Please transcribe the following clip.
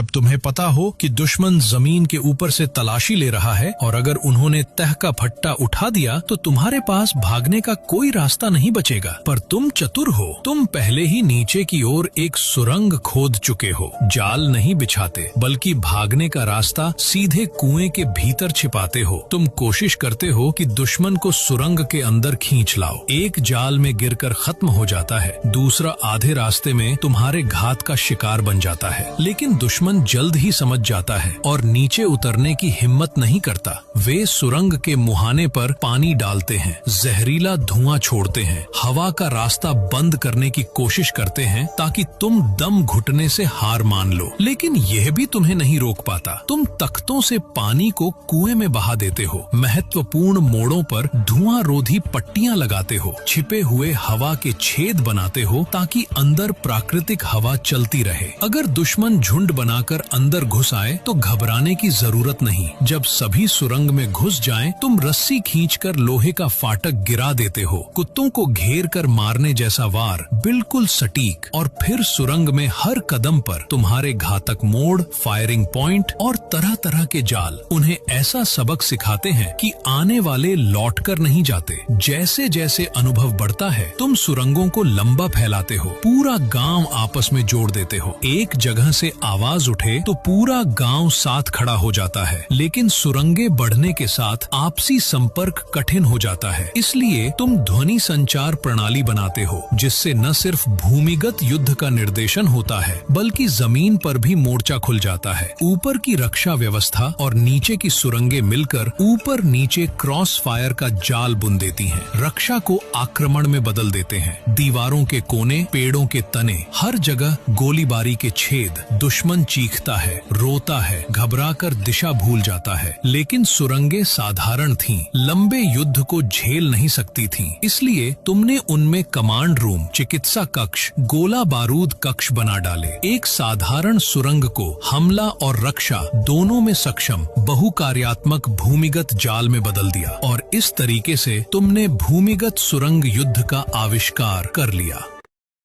जब तुम्हें पता हो कि दुश्मन जमीन के ऊपर से तलाशी ले रहा है और अगर उन्होंने तह का फट्टा उठा दिया तो तुम्हारे पास भागने का कोई रास्ता नहीं बचेगा। पर तुम चतुर हो, तुम पहले ही नीचे की ओर एक सुरंग खोद चुके हो। जाल नहीं बिछाते बल्कि भागने का रास्ता सीधे कुएं के भीतर छिपाते हो। तुम कोशिश करते हो कि दुश्मन को सुरंग के अंदर खींच लाओ। एक जाल में गिरकर खत्म हो जाता है, दूसरा आधे रास्ते में तुम्हारे घात का शिकार बन जाता है। लेकिन दुश्मन जल्द ही समझ जाता है और नीचे उतरने की हिम्मत नहीं करता। वे सुरंग के मुहाने पर पानी डालते हैं, जहरीला धुआं छोड़ते हैं, हवा का रास्ता बंद करने की कोशिश करते हैं ताकि तुम दम घुटने से हार मान लो। लेकिन यह भी तुम्हें नहीं रोक पाता। तुम तख्तों से पानी को कुएं में बहा देते हो, महत्वपूर्ण मोड़ों पर धुआं रोधी पट्टियां लगाते हो, छिपे हुए हवा के छेद बनाते हो ताकि अंदर प्राकृतिक हवा चलती रहे। अगर दुश्मन झुंड बनाकर अंदर घुस आए तो घबराने की जरूरत नहीं। जब सभी सुरंग में घुस जाएं, तुम रस्सी खींचकर लोहे का फाटक गिरा देते हो। कुत्तों को घेर कर मारने जैसा वार, बिल्कुल सटीक। और फिर सुरंग में हर कदम पर तुम्हारे घातक मोड़, फायरिंग पॉइंट और तरह तरह के जाल उन्हें ऐसा सबक सिखाते हैं कि आने वाले लौटकर नहीं जाते। जैसे जैसे अनुभव बढ़ता है, तुम सुरंगों को लंबा फैलाते हो, पूरा गांव आपस में जोड़ देते हो। एक जगह से आवाज उठे तो पूरा गांव साथ खड़ा हो जाता है। लेकिन सुरंगे बढ़ने के साथ आपसी संपर्क कठिन हो जाता है। इसलिए तुम ध्वनि संचार प्रणाली बनाते हो, जिससे न सिर्फ भूमिगत युद्ध का निर्देशन होता है बल्कि जमीन पर भी मोर्चा खुल जाता है। ऊपर की रक्षा व्यवस्था और नीचे की सुरंगे मिलकर ऊपर नीचे क्रॉस फायर का जाल बुन देती हैं, रक्षा को आक्रमण में बदल देते हैं। दीवारों के कोने, पेड़ों के तने, हर जगह गोलीबारी के छेद। दुश्मन चीखता है, रोता है, घबराकर दिशा भूल जाता है। लेकिन सुरंगे साधारण थीं, लंबे युद्ध को झेल नहीं सकती थीं। इसलिए तुमने उनमें कमांड रूम, चिकित्सा कक्ष, गोला बारूद कक्ष बना डाले। एक साधारण सुरंग को हमला और रक्षा दोनों में सक्षम बहुकार्यात्मक भूमिगत जाल में बदल दिया। और इस तरीके से तुमने भूमिगत सुरंग युद्ध का आविष्कार कर लिया।